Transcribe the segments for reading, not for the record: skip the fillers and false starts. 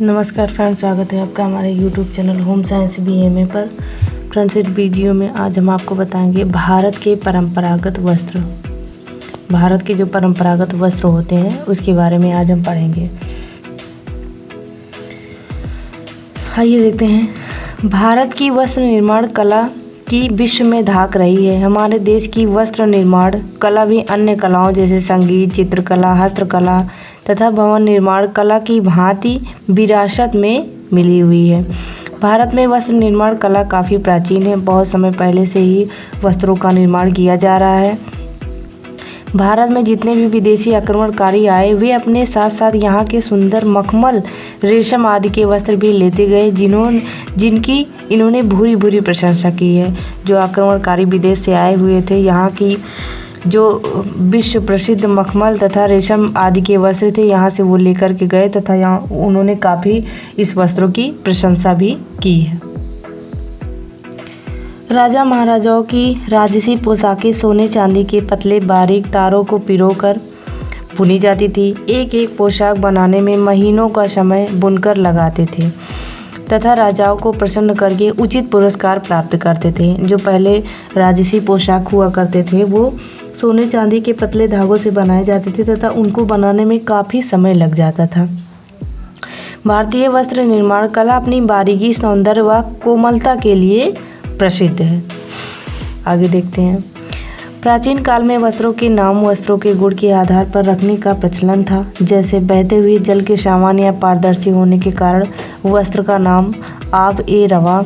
नमस्कार फ्रेंड्स, स्वागत है आपका हमारे YouTube channel home science BMA पर। फ्रेंड्स, इस वीडियो में आज हम आपको बताएंगे भारत के परंपरागत वस्त्र। भारत के जो परंपरागत वस्त्र होते हैं उसके बारे में आज हम पढ़ेंगे। आइए देखते हैं। भारत की वस्त्र निर्माण कला की विश्व में धाक रही है। हमारे देश की वस्त्र निर्माण कला भी अन्य कलाओं जैसे संगीत, चित्रकला, हस्तकला तथा भवन निर्माण कला की भांति विरासत में मिली हुई है। भारत में वस्त्र निर्माण कला काफ़ी प्राचीन है। बहुत समय पहले से ही वस्त्रों का निर्माण किया जा रहा है। भारत में जितने भी विदेशी आक्रमणकारी आए वे अपने साथ साथ यहाँ के सुंदर मखमल, रेशम आदि के वस्त्र भी लेते गए, जिनकी इन्होंने भूरी भूरी प्रशंसा की है। जो आक्रमणकारी विदेश से आए हुए थे, यहाँ की जो विश्व प्रसिद्ध मखमल तथा रेशम आदि के वस्त्र थे, यहाँ से वो लेकर के गए तथा यहाँ उन्होंने काफ़ी इस वस्त्रों की प्रशंसा भी की है। राजा महाराजाओं की राजसी पोशाकें सोने चांदी के पतले बारीक तारों को पिरोकर बुनी जाती थी। एक एक पोशाक बनाने में महीनों का समय बुनकर लगाते थे तथा राजाओं को प्रसन्न करके उचित पुरस्कार प्राप्त करते थे। जो पहले राजसी पोशाक हुआ करते थे वो सोने चांदी के पतले धागों से बनाए जाते थे तथा उनको बनाने में काफ़ी समय लग जाता था। भारतीय वस्त्र निर्माण कला अपनी बारीकी, सौंदर्य व कोमलता के लिए प्रसिद्ध है। आगे देखते हैं। प्राचीन काल में वस्त्रों के नाम वस्त्रों के गुण के आधार पर रखने का प्रचलन था। जैसे बहते हुए जल के समान या पारदर्शी होने के कारण वस्त्र का नाम आब ए रवा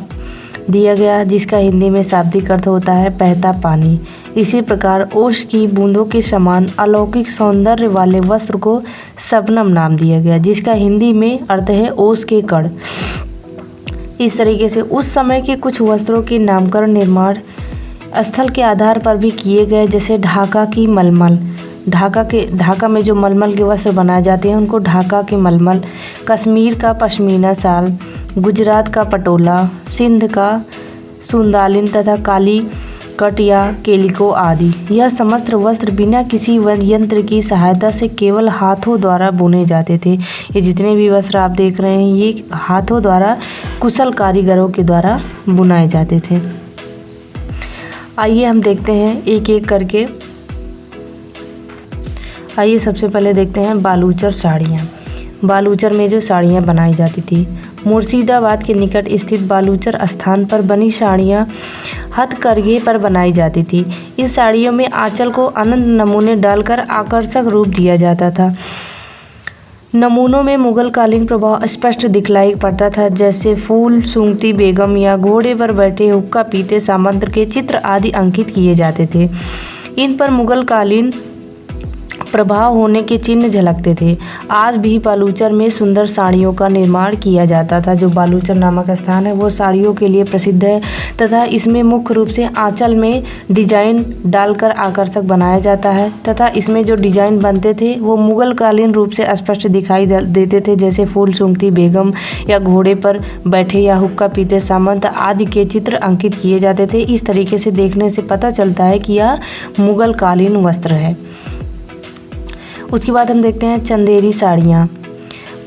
दिया गया, जिसका हिंदी में शाब्दिक अर्थ होता है बहता पानी। इसी प्रकार ओस की बूंदों के समान अलौकिक सौंदर्य वाले वस्त्र को शबनम नाम दिया गया, जिसका हिंदी में अर्थ है ओस के कण। इस तरीके से उस समय के कुछ वस्त्रों के नामकरण निर्माण स्थल के आधार पर भी किए गए। जैसे ढाका की मलमल, ढाका में जो मलमल के वस्त्र बनाए जाते हैं उनको ढाका के मलमल, कश्मीर का पश्मीना शाल, गुजरात का पटोला, सिंध का सुंदालिन तथा काली कट या केलिको आदि। यह समस्त वस्त्र बिना किसी यंत्र की सहायता से केवल हाथों द्वारा बुने जाते थे। ये जितने भी वस्त्र आप देख रहे हैं ये हाथों द्वारा कुशल कारीगरों के द्वारा बुनाए जाते थे। आइए हम देखते हैं एक एक करके। आइए सबसे पहले देखते हैं बालूचर साड़ियाँ। बालूचर में जो साड़ियाँ बनाई जाती थी, मुर्शिदाबाद के निकट स्थित बालूचर स्थान पर बनी साड़ियाँ हथकरघे पर बनाई जाती थी। इस साड़ियों में आंचल को अनंत नमूने डालकर आकर्षक रूप दिया जाता था। नमूनों में मुगल कालीन प्रभाव स्पष्ट दिखलाई पड़ता था, जैसे फूल सूंघती बेगम या घोड़े पर बैठे हुक्का पीते सामंत के चित्र आदि अंकित किए जाते थे। इन पर मुगल कालीन प्रभाव होने के चिन्ह झलकते थे। आज भी बालूचर में सुंदर साड़ियों का निर्माण किया जाता था। जो बालूचर नामक स्थान है वो साड़ियों के लिए प्रसिद्ध है तथा इसमें मुख्य रूप से आंचल में डिजाइन डालकर आकर्षक बनाया जाता है तथा इसमें जो डिजाइन बनते थे वो मुगल कालीन रूप से स्पष्ट दिखाई देते थे, जैसे फूल सूंघती बेगम या घोड़े पर बैठे या हुक्का पीते सामंत आदि के चित्र अंकित किए जाते थे। इस तरीके से देखने से पता चलता है कि यह मुगल कालीन वस्त्र है। उसके बाद हम देखते हैं चंदेरी साड़ियाँ।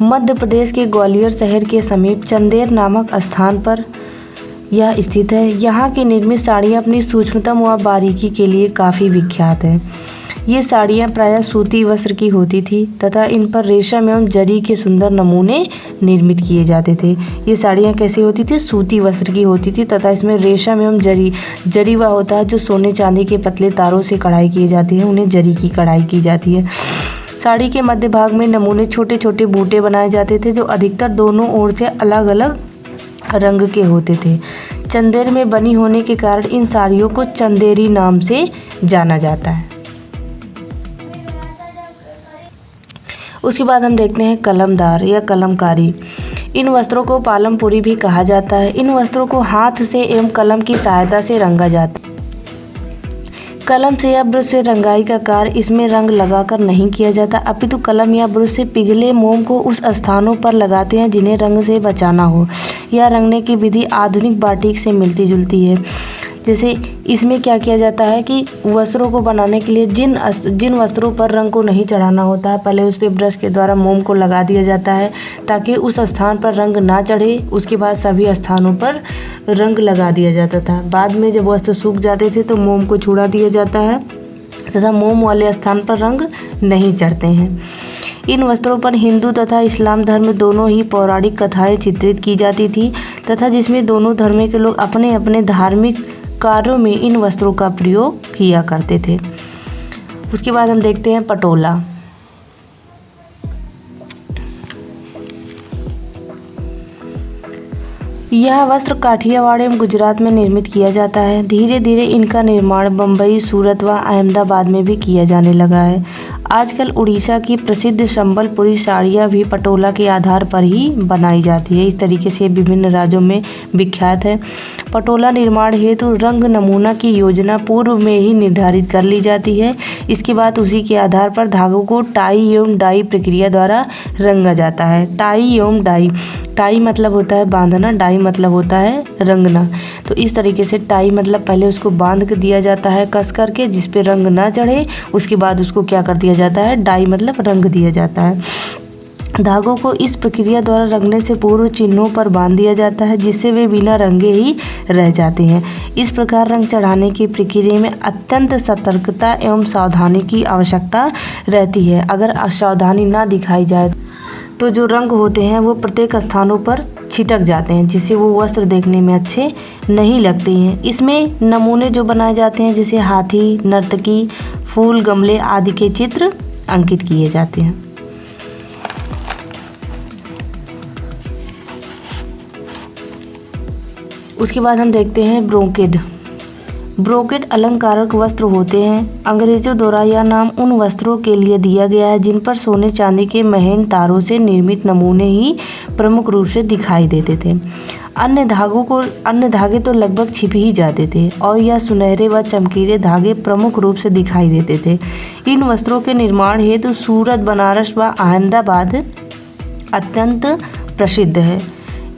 मध्य प्रदेश के ग्वालियर शहर के समीप चंदेर नामक स्थान पर यह स्थित है। यहाँ की निर्मित साड़ियाँ अपनी सूक्ष्मतम व बारीकी के लिए काफ़ी विख्यात है। ये साड़ियाँ प्रायः सूती वस्त्र की होती थी तथा इन पर रेशम एवं जरी के सुंदर नमूने निर्मित किए जाते थे। ये साड़ियाँ कैसी होती थी? सूती वस्त्र की होती थी तथा इसमें रेशम एवं जरी वह होता है जो सोने चांदी के पतले तारों से कढ़ाई की जाती है, उन्हें जरी की कढ़ाई की जाती है। साड़ी के मध्य भाग में नमूने छोटे छोटे बूटे बनाए जाते थे जो अधिकतर दोनों ओर से अलग अलग रंग के होते थे। चंदेर में बनी होने के कारण इन साड़ियों को चंदेरी नाम से जाना जाता है। उसके बाद हम देखते हैं कलमदार या कलमकारी। इन वस्त्रों को पालमपुरी भी कहा जाता है। इन वस्त्रों को हाथ से एवं कलम की सहायता से रंगा जाता है। कलम से या ब्रश से रंगाई का कार्य इसमें रंग लगाकर नहीं किया जाता, अपितु कलम या ब्रश से पिघले मोम को उस स्थानों पर लगाते हैं जिन्हें रंग से बचाना हो। यह रंगने की विधि आधुनिक बाटिक से मिलती जुलती है। जैसे इसमें क्या किया जाता है कि वस्त्रों को बनाने के लिए जिन वस्त्रों पर रंग को नहीं चढ़ाना होता है, पहले उस पर ब्रश के द्वारा मोम को लगा दिया जाता है ताकि उस स्थान पर रंग ना चढ़े। उसके बाद सभी स्थानों पर रंग लगा दिया जाता था। बाद में जब वस्त्र सूख जाते थे तो मोम को छुड़ा दिया जाता है तथा मोम वाले स्थान पर रंग नहीं चढ़ते हैं। इन वस्त्रों पर हिंदू तथा इस्लाम धर्म दोनों ही पौराणिक कथाएं चित्रित की जाती थी तथा जिसमें दोनों धर्म के लोग अपने अपने धार्मिक कार्यों में इन वस्त्रों का प्रयोग किया करते थे। उसके बाद हम देखते हैं पटोला। यह वस्त्र काठियावाड़ एवं गुजरात में निर्मित किया जाता है। धीरे धीरे इनका निर्माण बम्बई, सूरत व अहमदाबाद में भी किया जाने लगा है। आजकल उड़ीसा की प्रसिद्ध संबलपुरी साड़ियाँ भी पटोला के आधार पर ही बनाई जाती है। इस तरीके से विभिन्न राज्यों में विख्यात है। पटोला निर्माण हेतु रंग नमूना की योजना पूर्व में ही निर्धारित कर ली जाती है। इसके बाद उसी के आधार पर धागों को टाई एवं डाई प्रक्रिया द्वारा रंगा जाता है। टाई एवं डाई, टाई मतलब होता है बांधना, डाई मतलब होता है रंगना। तो इस तरीके से टाई मतलब पहले उसको बांध कर दिया जाता है कस करके, जिस पे रंग ना चढ़े। उसके बाद उसको क्या कर दिया जाता है, डाई मतलब रंग दिया जाता है। धागों को इस प्रक्रिया द्वारा रंगने से पूर्व चिन्हों पर बांध दिया जाता है जिससे वे बिना रंगे ही रह जाते हैं। इस प्रकार रंग चढ़ाने की प्रक्रिया में अत्यंत सतर्कता एवं सावधानी की आवश्यकता रहती है। अगर सावधानी ना दिखाई जाए तो जो रंग होते हैं वो प्रत्येक स्थानों पर छिटक जाते हैं जिससे वो वस्त्र देखने में अच्छे नहीं लगते हैं। इसमें नमूने जो बनाए जाते हैं जैसे हाथी, नर्तकी, फूल, गमले आदि के चित्र अंकित किए जाते हैं। उसके बाद हम देखते हैं ब्रोकेड। ब्रोकेड अलंकारक वस्त्र होते हैं। अंग्रेजों द्वारा यह नाम उन वस्त्रों के लिए दिया गया है जिन पर सोने चांदी के महीन तारों से निर्मित नमूने ही प्रमुख रूप से दिखाई देते थे। अन्य धागे तो लगभग छिप ही जाते थे और यह सुनहरे व चमकीले धागे प्रमुख रूप से दिखाई देते थे। इन वस्त्रों के निर्माण हेतु सूरत, बनारस व अहमदाबाद अत्यंत प्रसिद्ध है।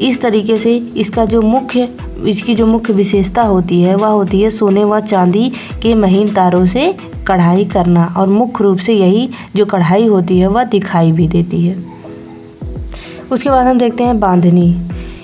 इस तरीके से इसकी जो मुख्य विशेषता होती है वह होती है सोने व चांदी के महीन तारों से कढ़ाई करना, और मुख्य रूप से यही जो कढ़ाई होती है वह दिखाई भी देती है। उसके बाद हम देखते हैं बांधनी।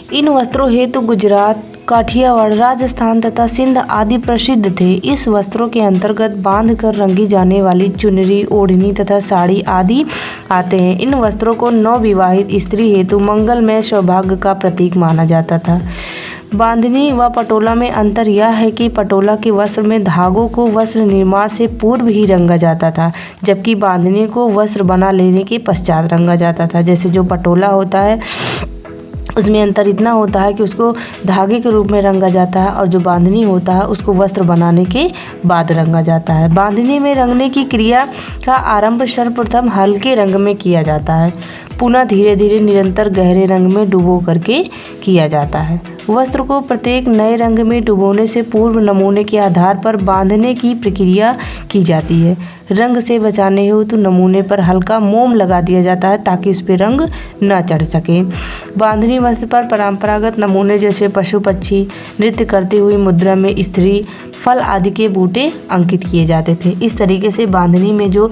इन वस्त्रों हेतु गुजरात, काठियावाड़, राजस्थान तथा सिंध आदि प्रसिद्ध थे। इस वस्त्रों के अंतर्गत बांध कर रंगी जाने वाली चुनरी, ओढ़नी तथा साड़ी आदि आते हैं। इन वस्त्रों को नवविवाहित स्त्री हेतु मंगलमय सौभाग्य का प्रतीक माना जाता था। बांधनी व पटोला में अंतर यह है कि पटोला के वस्त्र में धागों को वस्त्र निर्माण से पूर्व ही रंगा जाता था, जबकि बांधनी को वस्त्र बना लेने के पश्चात रंगा जाता था। जैसे जो पटोला होता है उसमें अंतर इतना होता है कि उसको धागे के रूप में रंगा जाता है और जो बांधनी होता है उसको वस्त्र बनाने के बाद रंगा जाता है। बांधनी में रंगने की क्रिया का आरंभ सर्वप्रथम हल्के रंग में किया जाता है, पुनः धीरे धीरे निरंतर गहरे रंग में डुबो करके किया जाता है। वस्त्र को प्रत्येक नए रंग में डुबोने से पूर्व नमूने के आधार पर बांधने की प्रक्रिया की जाती है। रंग से बचाने हेतु नमूने पर हल्का मोम लगा दिया जाता है ताकि उस पर रंग न चढ़ सके। बांधनी वस्त्र पर परंपरागत नमूने जैसे पशु पक्षी, नृत्य करती हुई मुद्रा में स्त्री, फल आदि के बूटे अंकित किए जाते थे। इस तरीके से बांधनी में जो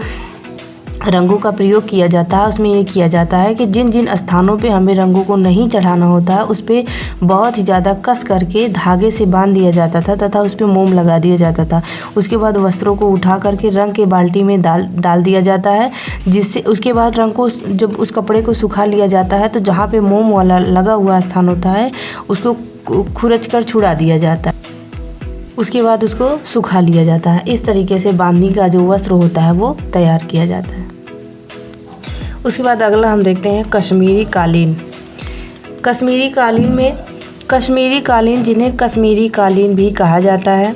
रंगों का प्रयोग किया जाता है उसमें ये किया जाता है कि जिन जिन स्थानों पे हमें रंगों को नहीं चढ़ाना होता है उस पर बहुत ही ज़्यादा कस करके धागे से बांध दिया जाता था तथा उस पर मोम लगा दिया जाता था। उसके बाद वस्त्रों को उठा करके रंग के बाल्टी में डाल दिया जाता है, जिससे उसके बाद रंग को जब उस कपड़े को सुखा लिया जाता है तो जहाँ पे मोम वाला लगा हुआ स्थान होता है उसको खुरच कर छुड़ा दिया जाता है। उसके बाद उसको सुखा लिया जाता है। इस तरीके से बांधनी का जो वस्त्र होता है वो तैयार किया जाता है। उसके बाद अगला हम देखते हैं कश्मीरी कालीन। कश्मीरी कालीन जिन्हें कश्मीरी कालीन भी कहा जाता है,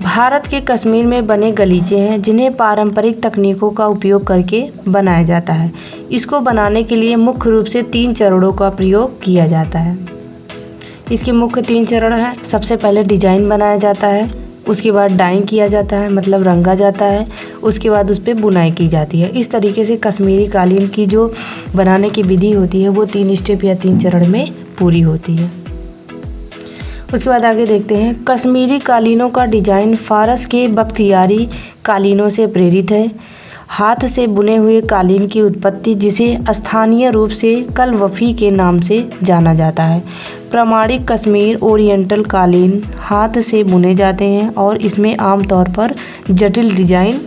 भारत के कश्मीर में बने गलीचे हैं जिन्हें पारंपरिक तकनीकों का उपयोग करके बनाया जाता है। इसको बनाने के लिए मुख्य रूप से 3 चरणों का प्रयोग किया जाता है। इसके मुख्य 3 चरण हैं। सबसे पहले डिजाइन बनाया जाता है, उसके बाद डाइंग किया जाता है मतलब रंगा जाता है, उसके बाद उस पर बुनाई की जाती है। इस तरीके से कश्मीरी कालीन की जो बनाने की विधि होती है वो 3 स्टेप या 3 चरण में पूरी होती है। उसके बाद आगे देखते हैं, कश्मीरी कालीनों का डिजाइन फारस के बख्तियारी कालीनों से प्रेरित है। हाथ से बुने हुए कालीन की उत्पत्ति, जिसे स्थानीय रूप से कलवफी के नाम से जाना जाता है। प्रामाणिक कश्मीर ओरिएंटल कालीन हाथ से बुने जाते हैं और इसमें आमतौर पर जटिल डिजाइन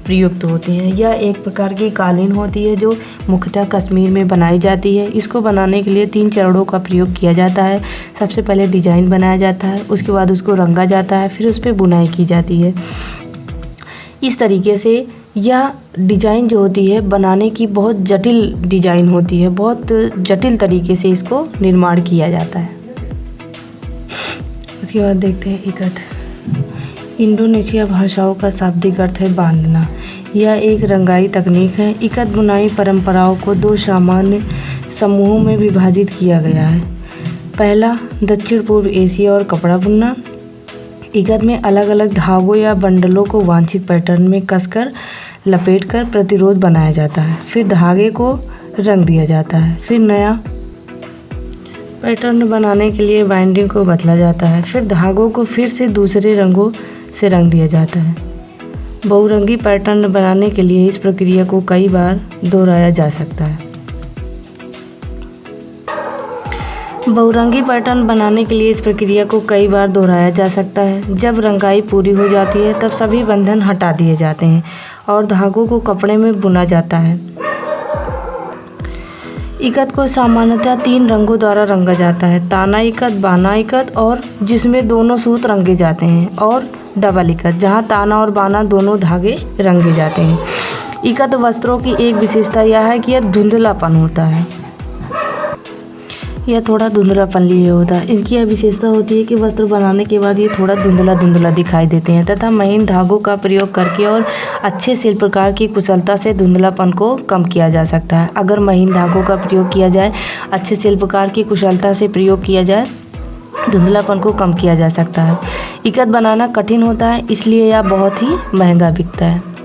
प्रयुक्त होते हैं। यह एक प्रकार की कालीन होती है जो मुख्यतः कश्मीर में बनाई जाती है। इसको बनाने के लिए 3 चरणों का प्रयोग किया जाता है। सबसे पहले डिजाइन बनाया जाता है, उसके बाद उसको रंगा जाता है, फिर उस पर बुनाई की जाती है। इस तरीके से यह डिजाइन जो होती है बनाने की बहुत जटिल डिजाइन होती है, बहुत जटिल तरीके से इसको निर्माण किया जाता है। उसके बाद देखते हैं इकत। इंडोनेशिया भाषाओं का शाब्दिक अर्थ है बांधना। यह एक रंगाई तकनीक है। इकत बुनाई परंपराओं को 2 सामान्य समूहों में विभाजित किया गया है। पहला, दक्षिण पूर्व एशिया और कपड़ा बुनना। इकत में अलग अलग धागों या बंडलों को वांछित पैटर्न में कसकर लपेटकर प्रतिरोध बनाया जाता है। फिर धागे को रंग दिया जाता है। फिर नया पैटर्न बनाने के लिए बाइंडिंग को बदला जाता है। फिर धागों को फिर से दूसरे रंगों से रंग दिया जाता है। बहुरंगी पैटर्न बनाने के लिए इस प्रक्रिया को कई बार दोहराया जा सकता है। बहुरंगी पैटर्न बनाने के लिए इस प्रक्रिया को कई बार दोहराया जा सकता है। जब रंगाई पूरी हो जाती है तब सभी बंधन हटा दिए जाते हैं और धागों को कपड़े में बुना जाता है। इकत को सामान्यतः 3 रंगों द्वारा रंगा जाता है, ताना इकत, बाना इकत और जिसमें दोनों सूत रंगे जाते हैं, और डबल इकत जहां ताना और बाना दोनों धागे रंगे जाते हैं। इकत वस्त्रों की एक विशेषता यह है कि यह धुंधलापन होता है। यह थोड़ा धुंधलापन लिए होता है। इनकी यह विशेषता होती है कि वस्त्र बनाने के बाद ये थोड़ा धुंधला धुंधला दिखाई देते हैं तथा महीन धागों का प्रयोग करके और अच्छे शिल्पकार की कुशलता से धुंधलापन को कम किया जा सकता है। अगर महीन धागों का प्रयोग किया जाए, अच्छे शिल्पकार की कुशलता से प्रयोग किया जाए, धुंधलापन को कम किया जा सकता है। इकत बनाना कठिन होता है, इसलिए यह बहुत ही महंगा बिकता है।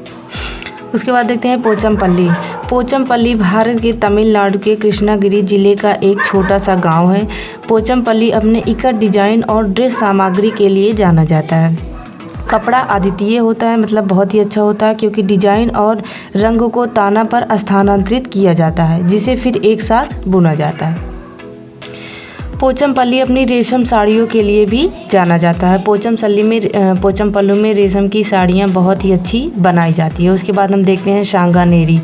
उसके बाद देखते हैं पोचमपल्ली। पोचमपल्ली भारत के तमिलनाडु के कृष्णागिरी जिले का एक छोटा सा गांव है। पोचमपल्ली अपने इकत डिजाइन और ड्रेस सामग्री के लिए जाना जाता है। कपड़ा अद्वितीय होता है, मतलब बहुत ही अच्छा होता है, क्योंकि डिजाइन और रंग को ताना पर स्थानांतरित किया जाता है, जिसे फिर एक साथ बुना जाता है। पोचमपल्ली अपनी रेशम साड़ियों के लिए भी जाना जाता है। पोचमपल्लू में रेशम की साड़ियाँ बहुत ही अच्छी बनाई जाती है। उसके बाद हम देखते हैं सांगानेरी।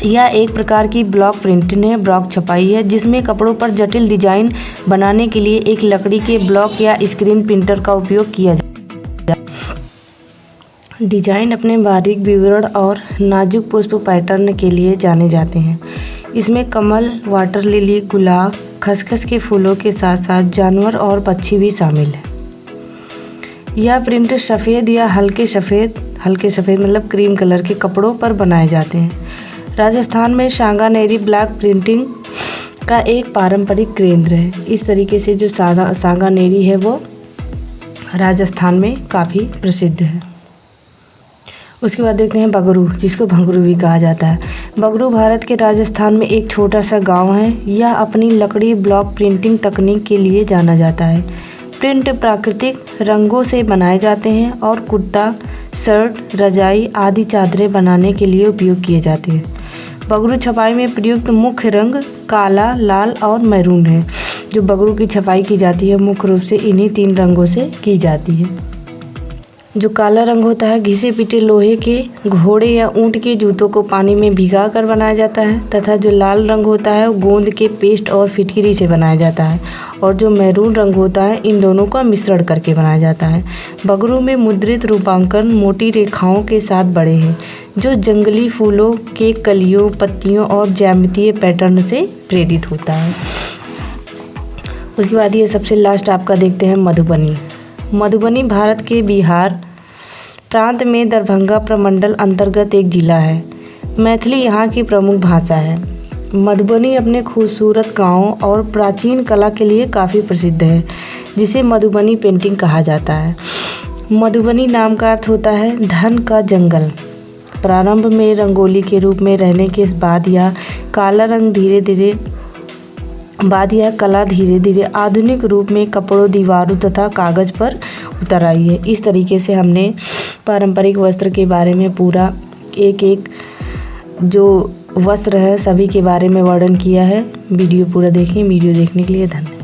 यह एक प्रकार की ब्लॉक प्रिंटिंग है, ब्लॉक छपाई है, जिसमें कपड़ों पर जटिल डिजाइन बनाने के लिए एक लकड़ी के ब्लॉक या स्क्रीन प्रिंटर का उपयोग किया जाता है। डिजाइन अपने बारीक विवरण और नाजुक पुष्प पैटर्न के लिए जाने जाते हैं। इसमें कमल, वाटर लिली, गुलाब, खसखस के फूलों के साथ साथ जानवर और पक्षी भी शामिल है। यह प्रिंट सफ़ेद या हल्के सफ़ेद मतलब क्रीम कलर के कपड़ों पर बनाए जाते हैं। राजस्थान में सांगानेरी ब्लॉक प्रिंटिंग का एक पारंपरिक केंद्र है। इस तरीके से जो सांगानेरी है वो राजस्थान में काफ़ी प्रसिद्ध है। उसके बाद देखते हैं बगरू, जिसको भंगरू भी कहा जाता है। बगरू भारत के राजस्थान में एक छोटा सा गांव है। यह अपनी लकड़ी ब्लॉक प्रिंटिंग तकनीक के लिए जाना जाता है। प्रिंट प्राकृतिक रंगों से बनाए जाते हैं और कुर्ता, शर्ट, रजाई आदि चादरें बनाने के लिए उपयोग किए जाते हैं। बगरू छपाई में प्रयुक्त मुख्य रंग काला, लाल और मैरून है। जो बगरू की छपाई की जाती है मुख्य रूप से इन्हीं 3 रंगों से की जाती है। जो काला रंग होता है घिसे पिटे लोहे के घोड़े या ऊंट के जूतों को पानी में भिगा कर बनाया जाता है, तथा जो लाल रंग होता है वो गोंद के पेस्ट और फिटकरी से बनाया जाता है, और जो मैरून रंग होता है इन दोनों का मिश्रण करके बनाया जाता है। बगरू में मुद्रित रूपांकन मोटी रेखाओं के साथ बड़े हैं, जो जंगली फूलों के कलियों, पत्तियों और ज्यामितीय पैटर्न से प्रेरित होता है। उसके बाद ये सबसे लास्ट आपका देखते हैं मधुबनी। मधुबनी भारत के बिहार प्रांत में दरभंगा प्रमंडल अंतर्गत एक जिला है। मैथिली यहाँ की प्रमुख भाषा है। मधुबनी अपने खूबसूरत गाँवों और प्राचीन कला के लिए काफ़ी प्रसिद्ध है, जिसे मधुबनी पेंटिंग कहा जाता है। मधुबनी नाम का अर्थ होता है धन का जंगल। प्रारंभ में रंगोली के रूप में रहने के बाद यह काला रंग धीरे धीरे बाद यह कला धीरे धीरे आधुनिक रूप में कपड़ों, दीवारों तथा कागज़ पर उतर आई है। इस तरीके से हमने पारंपरिक वस्त्र के बारे में पूरा एक एक जो वस्त्र है सभी के बारे में वर्णन किया है। वीडियो पूरा देखें। वीडियो देखने के लिए धन्यवाद।